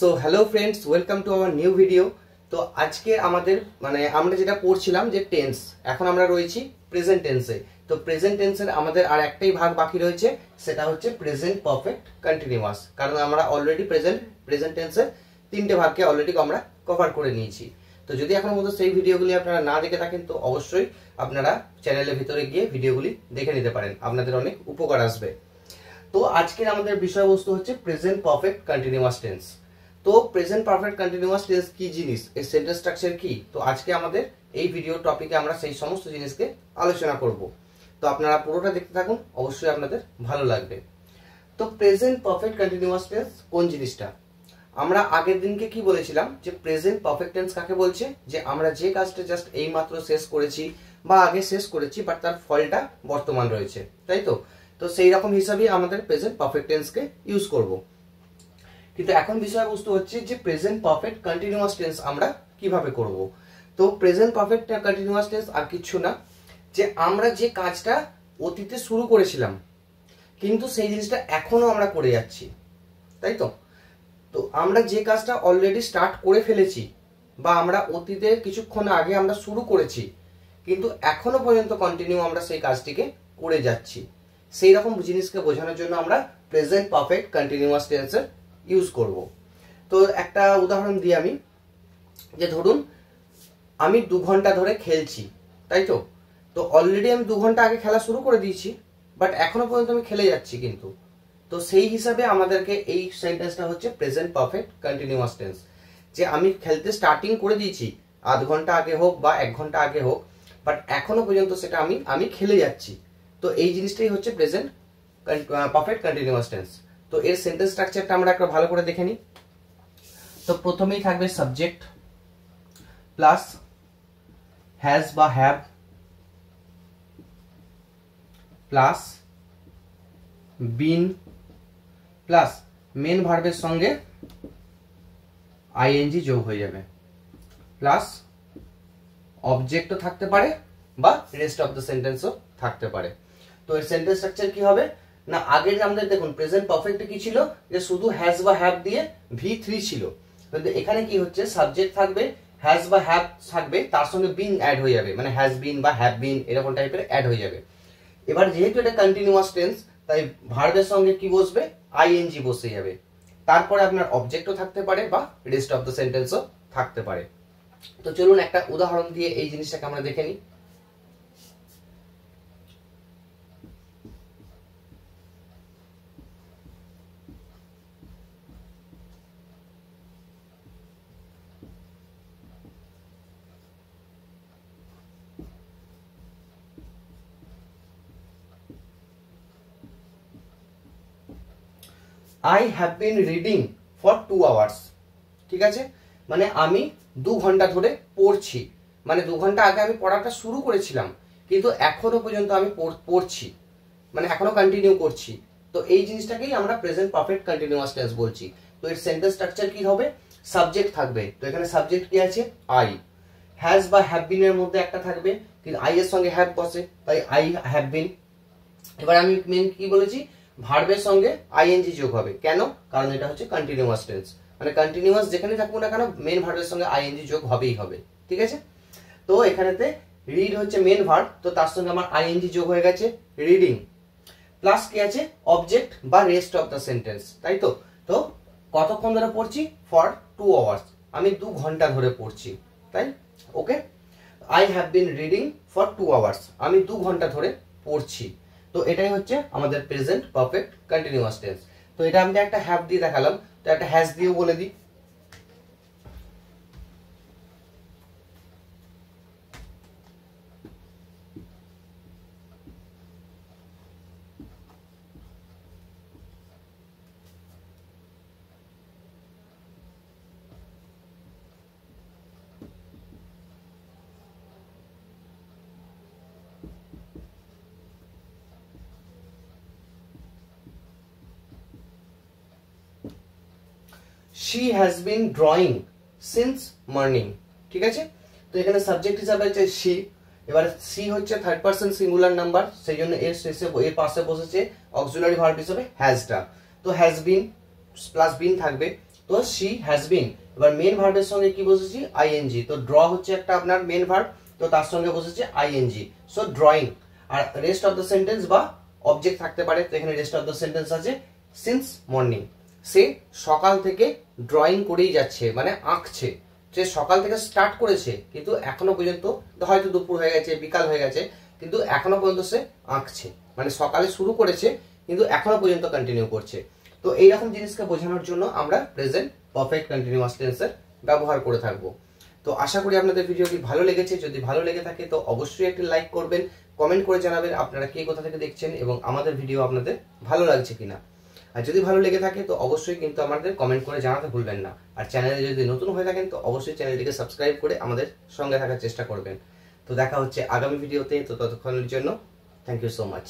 So hello friends, welcome to our new video. তো আজকে আমাদের আমরা যেটা পড়ছিলাম যে টেন্স, এখন আমরা রয়েছি প্রেজেন্ট টেন্সে। তো প্রেজেন্ট টেন্সের আমাদের আর একটাই ভাগ বাকি রয়েছে, সেটা হচ্ছে প্রেজেন্ট পারফেক্ট কন্টিনিউয়াস। কারণ আমরা অলরেডি প্রেজেন্ট টেন্সের তিনটে ভাগকে অলরেডি আমরা কভার করে নিয়েছি। তো যদি এখনো মতো সেই ভিডিওগুলি আপনারা না দেখে থাকেন, তো অবশ্যই আপনারা চ্যানেলের ভিতরে গিয়ে ভিডিওগুলি দেখে নিতে পারেন, আপনাদের অনেক উপকার আসবে। তো আজকের আমাদের বিষয়বস্তু হচ্ছে প্রেজেন্ট পারফেক্ট কন্টিনিউয়াস টেন্স। তো প্রেজেন্ট পারফেক্ট কন্টিনিউয়াস টেন্স কি জিনিস, এর সেন্টেন্স স্ট্রাকচার কি, তো আজকে আমাদের এই ভিডিও টপিকে আমরা সেই সমস্ত জিনিসকে আলোচনা করব। তো আপনারা পুরোটা দেখতে থাকুন, অবশ্যই আপনাদের ভালো লাগবে। তো প্রেজেন্ট পারফেক্ট কন্টিনিউয়াস টেন্স কোন জিনিসটা? আমরা আগের দিনকে কি বলেছিলাম যে প্রেজেন্ট পারফেক্ট টেন্স কাকে বলছে, যে আমরা যে কাজটা জাস্ট এই মাত্র শেষ করেছি বা আগে শেষ করেছি, বাট তার ফলটা বর্তমান রয়েছে, তাই তো। তো সেই রকম হিসাবেই আমাদের প্রেজেন্ট পারফেক্ট টেন্সকে ইউজ করব। কিন্তু এখন বিষয়বস্তু হচ্ছে যে প্রেজেন্ট পারফেক্ট কন্টিনিউয়াস টেন্স আমরা কিভাবে করব। তো প্রেজেন্ট পারফেক্ট কন্টিনিউয়াস টেন্স আর কিছু না, যে আমরা যে কাজটা অতীতে শুরু করেছিলাম কিন্তু সেই জিনিসটা এখনো আমরা করে যাচ্ছি, তাই তো। তো আমরা যে কাজটা অলরেডি স্টার্ট করে ফেলেছি বা আমরা অতীতে কিছুক্ষণ আগে আমরা শুরু করেছি, কিন্তু এখনো পর্যন্ত কন্টিনিউ আমরা সেই কাজটিকে করে যাচ্ছি, সেই রকম জিনিসকে বোঝানোর জন্য আমরা প্রেজেন্ট পারফেক্ট কন্টিনিউয়াস টেন্সের ইউজ করব। তো একটা উদাহরণ দিই আমি, যে ধরুন আমি 2 ঘন্টা ধরে খেলছি, তাই তো। তো অলরেডি আমি 2 ঘন্টা আগে খেলা শুরু করে দিয়েছি, বাট এখনো পর্যন্ত আমি খেলে যাচ্ছি কিন্তু। তো সেই হিসাবে আমাদেরকে এই সেন্টেন্সটা হচ্ছে প্রেজেন্ট পারফেক্ট কন্টিনিউয়াস টেন্স, যে আমি খেলতে স্টার্টিং করে দিয়েছি, আধ ঘন্টা আগে হোক বা 1 ঘন্টা আগে হোক, বাট এখনো পর্যন্ত সেটা আমি খেলে যাচ্ছি। তো এই জিনিসটাই হচ্ছে প্রেজেন্ট পারফেক্ট কন্টিনিউয়াস টেন্স। তো এর সেন্টেন্স স্ট্রাকচারটা আমরা একটু ভালো করে দেখে নিই। তো প্রথমেই থাকবে সাবজেক্ট প্লাস হ্যাজ বা have plus been plus main ভার্বের সঙ্গে আইএনজি যোগ হয়ে যাবে, প্লাস অবজেক্টও থাকতে পারে বা রেস্ট অফ দ্য সেন্টেন্সও থাকতে পারে। তো এর সেন্টেন্স স্ট্রাকচার কি হবে না, আগে যে আমাদের দেখুন প্রেজেন্ট পারফেক্টে কি ছিল, যে শুধু হ্যাজ বা হ্যাভ দিয়ে V3 ছিল, কিন্তু এখানে কি হচ্ছে সাবজেক্ট থাকবে, হ্যাজ বা হ্যাভ থাকবে, তার সঙ্গে বিন অ্যাড হয়ে যাবে, মানে হ্যাজ বিন বা হ্যাভ বিন এরকম টাইপের অ্যাড হয়ে যাবে। এবার যেহেতু এটা কন্টিনিউয়াস টেন্স, তাই ভার্বের সঙ্গে কি বসবে, আইএনজি বসে যাবে, তারপরে আপনার অবজেক্টও থাকতে পারে বা রেস্ট অফ দ্য সেন্টেন্সও থাকতে পারে। তো চলুন একটা উদাহরণ দিয়ে এই জিনিসটাকে আমরা দেখে নিই। I have been reading for 2 hours, ঠিক আছে, মানে আমি 2 ঘন্টা ধরে পড়ছি, মানে 2 ঘন্টা আগে আমি পড়াটা শুরু করেছিলাম কিন্তু এখনো পর্যন্ত আমি পড়ছি, মানে এখনো কন্টিনিউ করছি। তো এই জিনিসটাকেই আমরা প্রেজেন্ট পারফেক্ট কন্টিনিউয়াস টেন্স বলছি। তো এর সেন্টেন্স স্ট্রাকচার কি হবে, সাবজেক্ট থাকবে, তো এখানে সাবজেক্ট কি আছে, আই। হ্যাজ বা হ্যাভ বিন এর মধ্যে একটা থাকবে, কিন্তু আই এর সঙ্গে হ্যাভ বসে, তাই আই হ্যাভ বিন। এবার আমি মেন কি বলেছি, ভার্বের সঙ্গে আইএনজি যোগ হবে, কেন, কারণ এটা হচ্ছে কন্টিনিউয়াস টেন্স, মানে কন্টিনিউয়াস যেখানে থাকবো না কেন মেন ভার্বের সঙ্গে আইএনজি যোগ হবেই হবে, ঠিক আছে। তো এখানেতে রিড হচ্ছে মেন ভার্ব, তো তার সঙ্গে আমার আইএনজি যোগ হয়ে গেছে রিডিং, প্লাস কি আছে অবজেক্ট বা রেস্ট অফ দ্য সেন্টেন্স, তাই তো। তো কতক্ষণ ধরে পড়ছি, ফর 2 আওয়ার্স, আমি 2 ঘন্টা ধরে পড়ছি, তাই। Okay, I have been reading for 2 hours, আমি 2 ঘন্টা ধরে পড়ছি। তো এটাই হচ্ছে আমাদের প্রেজেন্ট পারফেক্ট কন্টিনিউয়াস টেন্স। তো এটা আমি একটা হ্যাভ দিয়ে দেখালাম, তো একটা হ্যাজ দিয়েও বলে দিই। She has been drawing since morning, ঠিক আছে। তো এখানে সাবজেক্ট হিসাবে আছে she, এবার সি হচ্ছে থার্ড পারসন সিঙ্গুলার নাম্বার, সেই জন্য এর শেষে এর পাশে বসেছে অক্সিলারি ভার্ব হিসেবে হ্যাজটা। তো হ্যাজ বিন প্লাস বিন থাকবে, তো শি হ্যাজ বিন, এবার মেন ভার্বের সঙ্গে কি বসেছি আইএনজি, তো ড্র হচ্ছে একটা আপনার মেন ভার্ব, তো তার সঙ্গে বসেছে আইএনজি, সো ড্রয়িং। আর রেস্ট অফ দ্য সেন্টেন্স বা অবজেক্ট থাকতে পারে, তো এখানে রেস্ট অফ দ্য সেন্টেন্স আছে সিন্স মর্নিং, সে সকাল থেকে ড্রয়িং করেই যাচ্ছে, মানে আঁকছে। সে সকাল থেকে স্টার্ট করেছে কিন্তু এখনো পর্যন্ত, হয়তো দুপুর হয়ে গেছে, বিকাল হয়ে গেছে, কিন্তু এখনো পর্যন্ত সে আঁকছে, মানে সকালে শুরু করেছে কিন্তু এখনো পর্যন্ত কন্টিনিউ করছে। তো এইরকম জিনিসকে বোঝানোর জন্য আমরা প্রেজেন্ট পারফেক্ট কন্টিনিউয়াস টেন্সের ব্যবহার করে থাকবো। তো আশা করি আপনাদের ভিডিওটি ভালো লেগেছে। যদি ভালো লেগে থাকে তো অবশ্যই একটি লাইক করবেন, কমেন্ট করে জানাবেন আপনারা কে কোথা থেকে দেখছেন এবং আমাদের ভিডিও আপনাদের ভালো লাগছে কিনা। আর যদি ভালো লেগে থাকে তো অবশ্যই কিন্তু আমাদের কমেন্ট করে জানাতে ভুলবেন না। আর চ্যানেলে যদি নতুন হয়ে থাকেন তো অবশ্যই চ্যানেলটিকে সাবস্ক্রাইব করে আমাদের সঙ্গে থাকার চেষ্টা করবেন। তো দেখা হচ্ছে আগামী ভিডিওতে, তো ততক্ষণের জন্য থ্যাংক ইউ সো মাচ।